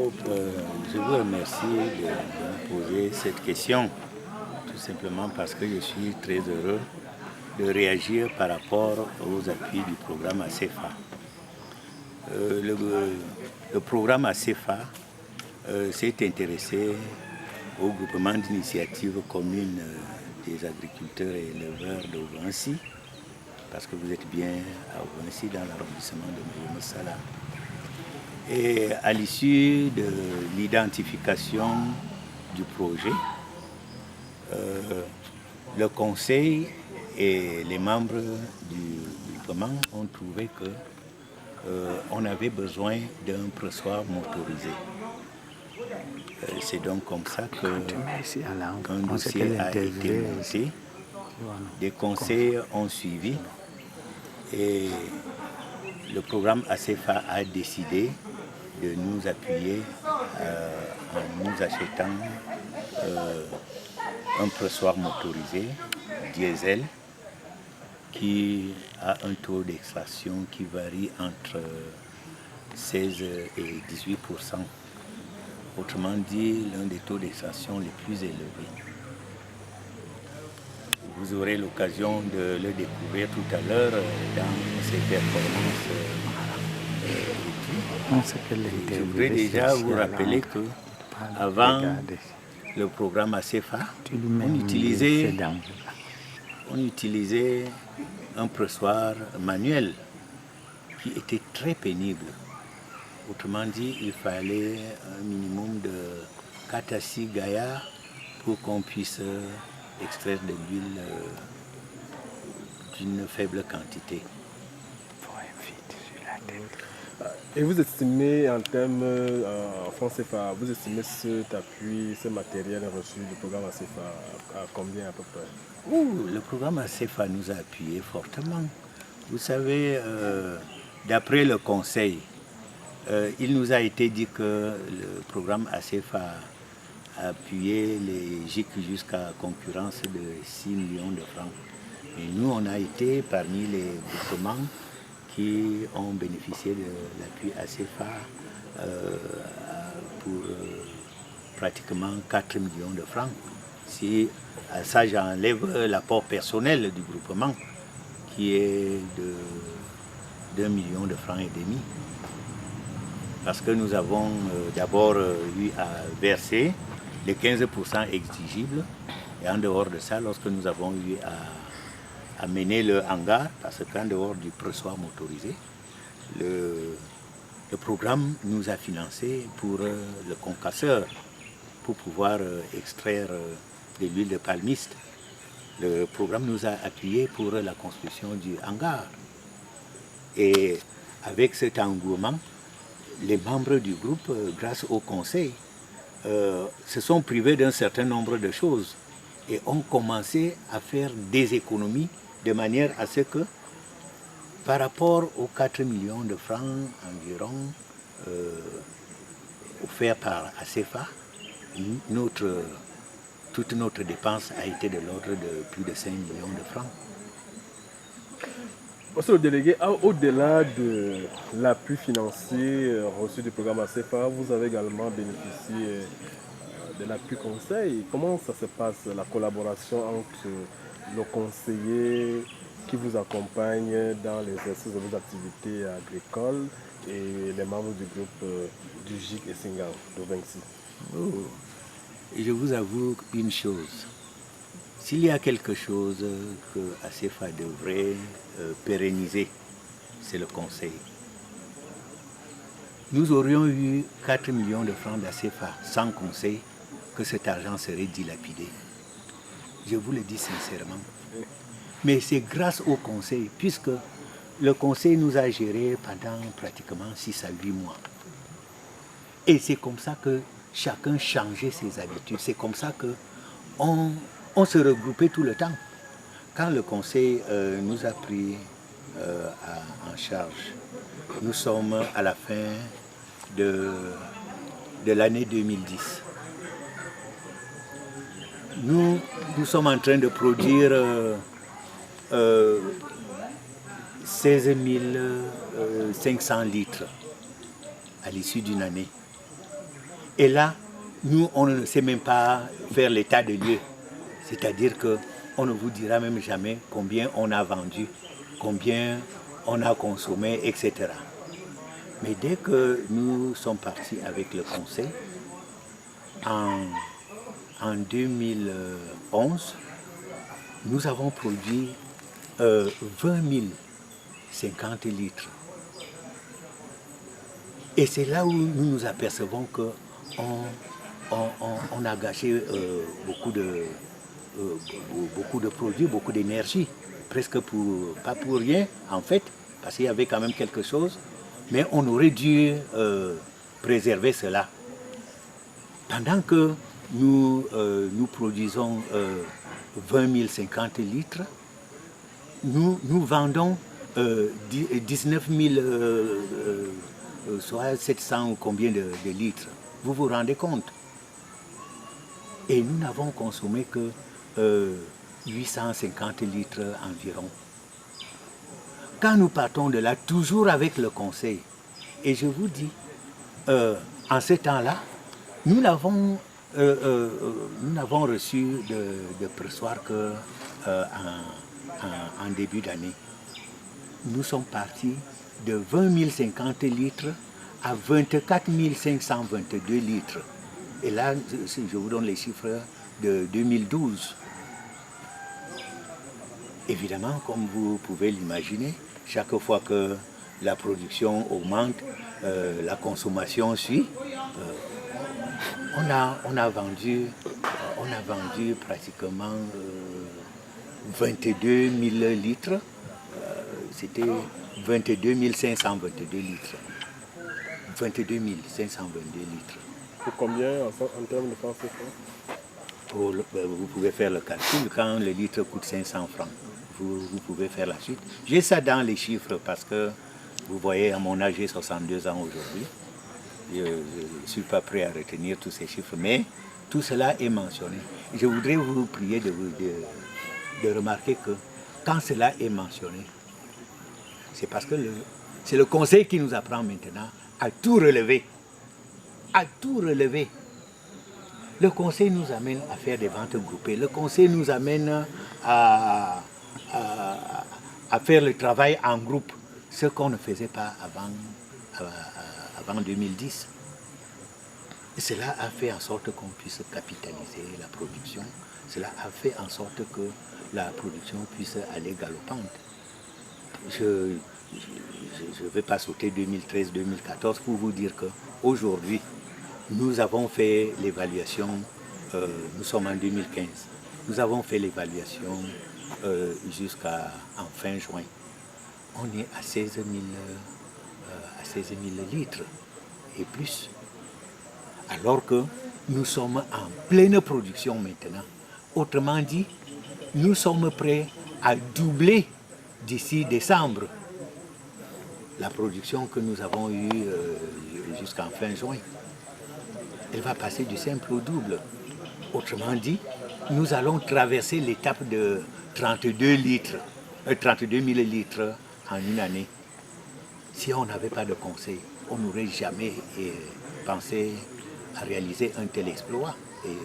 Je vous remercie de me poser cette question, tout simplement parce que je suis très heureux de réagir par rapport aux appuis du programme ACEFA. Le programme ACEFA s'est intéressé au groupement d'initiative commune des agriculteurs et éleveurs de Ouvansi, parce que vous êtes bien à Ouvansi dans l'arrondissement de Mouyoumassala. Et à l'issue de l'identification du projet, le conseil et les membres du groupement ont trouvé qu'on avait besoin d'un pressoir motorisé. C'est donc comme ça qu'un dossier a été monté. Des conseils ont suivi et le programme ACEFA a décidé de nous appuyer en nous achetant un pressoir motorisé diesel qui a un taux d'extraction qui varie entre 16 et 18%. Autrement dit, l'un des taux d'extraction les plus élevés. Vous aurez l'occasion de le découvrir tout à l'heure dans ses performances. Je voudrais déjà vous rappeler que avant le programme ACEFA, on utilisait un pressoir manuel qui était très pénible. Autrement dit, il fallait un minimum de 4 à 6 gaillards pour qu'on puisse extraire de l'huile d'une faible quantité. Et vous estimez en termes en francs CFA, vous estimez cet appui, ce matériel reçu du programme ACEFA à combien à peu près? Le programme ACEFA nous a appuyé fortement. Vous savez, d'après le conseil, il nous a été dit que le programme ACEFA a appuyé les GIC jusqu'à concurrence de 6 millions de francs. Et nous, on a été parmi les groupements qui ont bénéficié de l'appui ACEFA pour pratiquement 4 millions de francs. Si à ça j'enlève l'apport personnel du groupement qui est de 2 millions de francs et demi. Parce que nous avons d'abord eu à verser les 15% exigibles et en dehors de ça, lorsque nous avons eu à mener le hangar, parce qu'en dehors du pressoir motorisé, le programme nous a financé pour le concasseur, pour pouvoir extraire de l'huile de palmiste. Le programme nous a appuyé pour la construction du hangar. Et avec cet engouement, les membres du groupe, grâce au conseil, se sont privés d'un certain nombre de choses et ont commencé à faire des économies de manière à ce que, par rapport aux 4 millions de francs environ offerts par ACEFA, toute notre dépense a été de l'ordre de plus de 5 millions de francs. Monsieur le délégué, au-delà de l'appui financier reçu du programme ACEFA, vous avez également bénéficié de l'appui conseil. Comment ça se passe, la collaboration entre le conseiller qui vous accompagne dans l'exercice de vos activités agricoles et les membres du groupe du GIC et Singan d'Ouvansi? Et je vous avoue une chose. S'il y a quelque chose que ACEFA devrait pérenniser, c'est le conseil. Nous aurions eu 4 millions de francs d'ACEFA sans conseil, que cet argent serait dilapidé. Je vous le dis sincèrement. Mais c'est grâce au conseil, puisque le conseil nous a gérés pendant pratiquement 6 à 8 mois. Et c'est comme ça que chacun changeait ses habitudes. C'est comme ça qu'on se regroupait tout le temps. Quand le conseil nous a pris en charge, nous sommes à la fin de l'année 2010. Nous sommes en train de produire 16 500 litres à l'issue d'une année. Et là, nous, on ne sait même pas faire l'état de lieu. C'est-à-dire qu'on ne vous dira même jamais combien on a vendu, combien on a consommé, etc. Mais dès que nous sommes partis avec le conseil, en 2011, nous avons produit 20 050 litres. Et c'est là où nous nous apercevons qu'on a gâché beaucoup de produits, beaucoup d'énergie. Presque pas pour rien, en fait, parce qu'il y avait quand même quelque chose. Mais on aurait dû préserver cela. Pendant que nous produisons 20 050 litres, nous vendons 19 000, soit 700 ou combien de litres. Vous vous rendez compte? Et nous n'avons consommé que 850 litres environ. Quand nous partons de là, toujours avec le conseil, et je vous dis, en ce temps-là, nous n'avons reçu de pressoir qu'en début d'année. Nous sommes partis de 20 050 litres à 24 522 litres. Et là, je vous donne les chiffres de 2012. Évidemment, comme vous pouvez l'imaginer, chaque fois que la production augmente, la consommation suit. On a vendu pratiquement 22 000 litres. C'était 22 522 litres. 22 522 litres. Pour combien en termes de francs CFA? Vous pouvez faire le calcul. Quand le litre coûte 500 francs, vous pouvez faire la suite. J'ai ça dans les chiffres parce que vous voyez, à mon âge, j'ai 62 ans aujourd'hui. Je ne suis pas prêt à retenir tous ces chiffres, mais tout cela est mentionné. Je voudrais vous prier de remarquer que quand cela est mentionné, c'est parce que c'est le conseil qui nous apprend maintenant à tout relever. À tout relever. Le conseil nous amène à faire des ventes groupées. Le conseil nous amène à faire le travail en groupe, ce qu'on ne faisait pas avant 2010. Et cela a fait en sorte qu'on puisse capitaliser la production. Cela a fait en sorte que la production puisse aller galopante. Je ne vais pas sauter 2013-2014 pour vous dire qu'aujourd'hui, nous avons fait l'évaluation, nous sommes en 2015, nous avons fait l'évaluation jusqu'à fin juin. On est à 16 000 litres et plus. Alors que nous sommes en pleine production maintenant. Autrement dit, nous sommes prêts à doubler d'ici décembre la production que nous avons eue jusqu'en fin juin. Elle va passer du simple au double. Autrement dit, nous allons traverser l'étape de 32 000 litres en une année. Si on n'avait pas de conseil, on n'aurait jamais pensé à réaliser un tel exploit. Et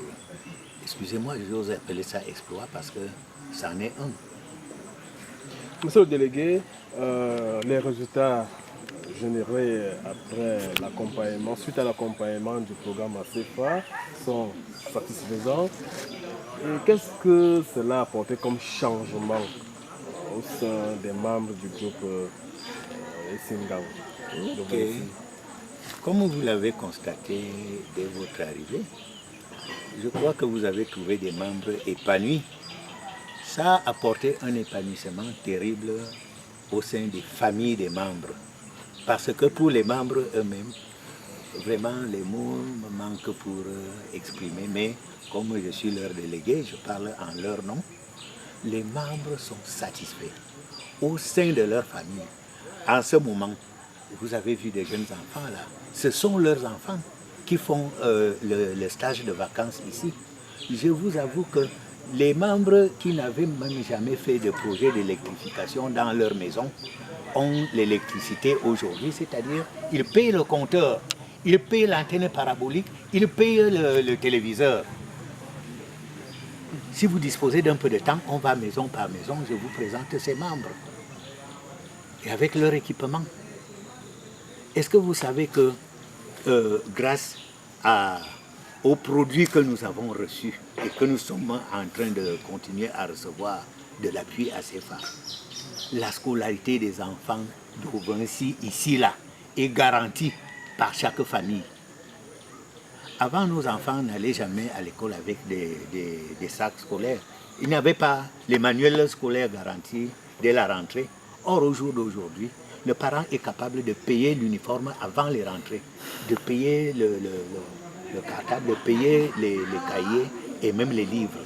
excusez-moi, j'ose appeler ça exploit parce que c'en est un. Monsieur le délégué, les résultats générés après l'accompagnement, suite à l'accompagnement du programme ACFA sont satisfaisants. Et qu'est-ce que cela a apporté comme changement au sein des membres du groupe Essingao? Okay. Comme vous l'avez constaté dès votre arrivée, je crois que vous avez trouvé des membres épanouis. Ça a apporté un épanouissement terrible au sein des familles des membres. Parce que pour les membres eux-mêmes, vraiment les mots me manquent pour exprimer, mais comme je suis leur délégué, je parle en leur nom, les membres sont satisfaits au sein de leur famille. En ce moment, vous avez vu des jeunes enfants là, ce sont leurs enfants qui font le stage de vacances ici. Je vous avoue que les membres qui n'avaient même jamais fait de projet d'électrification dans leur maison ont l'électricité aujourd'hui, c'est-à-dire ils payent le compteur il paye l'antenne parabolique, il paye le téléviseur. Si vous disposez d'un peu de temps, on va maison par maison, je vous présente ses membres. Et avec leur équipement. Est-ce que vous savez que grâce aux produits que nous avons reçus et que nous sommes en train de continuer à recevoir de l'appui à CFA, la scolarité des enfants d'Aubency, ici-là, est garantie par chaque famille. Avant, nos enfants n'allaient jamais à l'école avec des sacs scolaires. Ils n'avaient pas les manuels scolaires garantis dès la rentrée. Or, au jour d'aujourd'hui, le parent est capable de payer l'uniforme avant les rentrées, de payer le cartable, de payer les cahiers et même les livres.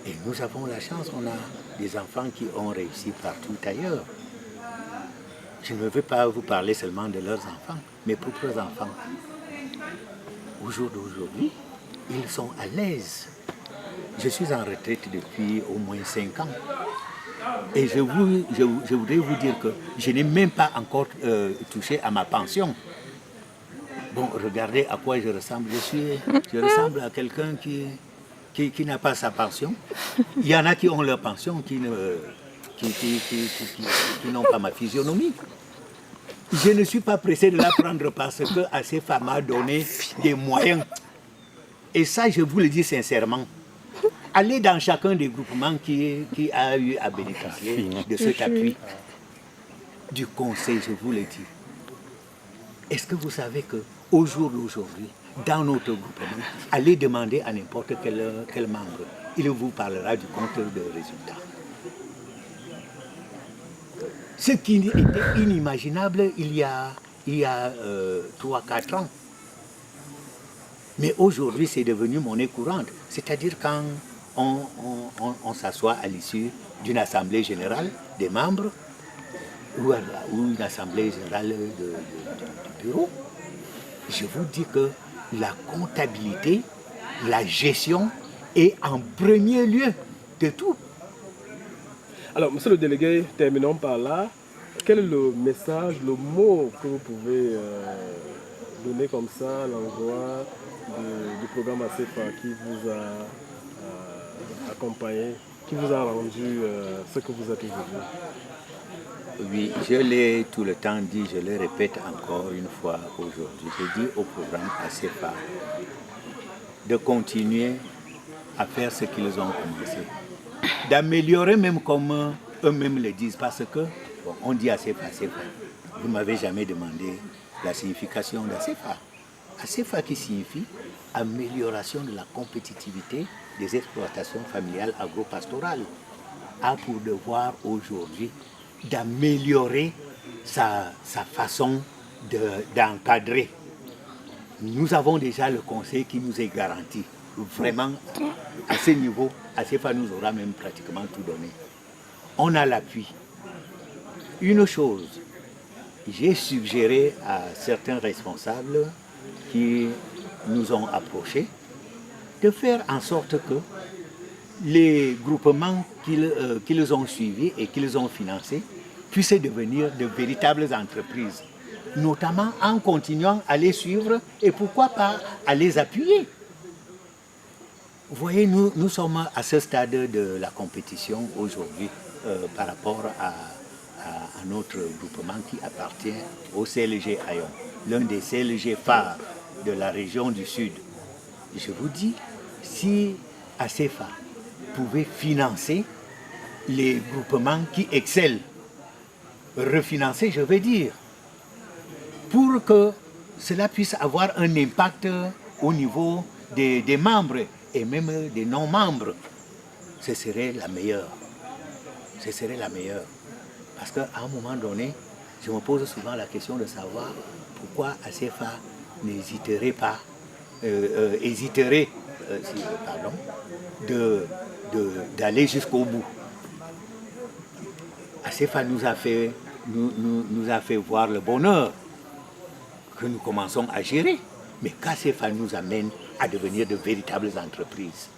Et nous avons la chance, on a des enfants qui ont réussi partout ailleurs. Je ne veux pas vous parler seulement de leurs enfants, mes propres enfants. Au jour d'aujourd'hui, ils sont à l'aise. Je suis en retraite depuis au moins 5 ans. Et je voudrais vous dire que je n'ai même pas encore touché à ma pension. Bon, regardez à quoi je ressemble. Je ressemble à quelqu'un qui n'a pas sa pension. Il y en a qui ont leur pension, qui n'ont pas ma physionomie. Je ne suis pas pressé de la prendre parce que ACFA m'a donné des moyens. Et ça, je vous le dis sincèrement. Allez dans chacun des groupements qui a eu à bénéficier de cet appui, du conseil, je vous le dis. Est-ce que vous savez qu'au jour d'aujourd'hui, dans notre groupement, allez demander à n'importe quel membre, il vous parlera du compte de résultats. Ce qui était inimaginable il y a 3-4 ans. Mais aujourd'hui, c'est devenu monnaie courante. C'est-à-dire quand on s'assoit à l'issue d'une assemblée générale des membres ou une assemblée générale du bureau, je vous dis que la comptabilité, la gestion est en premier lieu de tout. Alors, monsieur le délégué, terminons par là. Quel est le message, le mot que vous pouvez donner comme ça à l'endroit du programme ACFA qui vous a accompagné, qui vous a rendu ce que vous êtes aujourd'hui? Oui, je l'ai tout le temps dit, je le répète encore une fois aujourd'hui. Je dis au programme ACFA de continuer à faire ce qu'ils ont commencé. D'améliorer même comme eux-mêmes le disent, parce que, bon, on dit ACFA, ACFA. Vous ne m'avez jamais demandé la signification d'ACFA. ACFA qui signifie amélioration de la compétitivité des exploitations familiales agro-pastorales, a pour devoir aujourd'hui d'améliorer sa façon d'encadrer. Nous avons déjà le conseil qui nous est garanti. Vraiment, à ce niveau, ACFA nous aura même pratiquement tout donné. On a l'appui. Une chose, j'ai suggéré à certains responsables qui nous ont approchés de faire en sorte que les groupements qu'ils ont suivis et qu'ils ont financés puissent devenir de véritables entreprises, notamment en continuant à les suivre et pourquoi pas à les appuyer. Vous voyez, nous sommes à ce stade de la compétition aujourd'hui par rapport à notre groupement qui appartient au CLG Ayon, l'un des CLG phares de la région du Sud. Je vous dis, si ACFA pouvait financer les groupements qui excellent, refinancer, je veux dire, pour que cela puisse avoir un impact au niveau des membres et même des non-membres, ce serait la meilleure. Ce serait la meilleure. Parce qu'à un moment donné, je me pose souvent la question de savoir pourquoi ACFA n'hésiterait pas, d'aller jusqu'au bout. ACFA nous a fait voir le bonheur que nous commençons à gérer, mais qu'ACFA nous amène à devenir de véritables entreprises.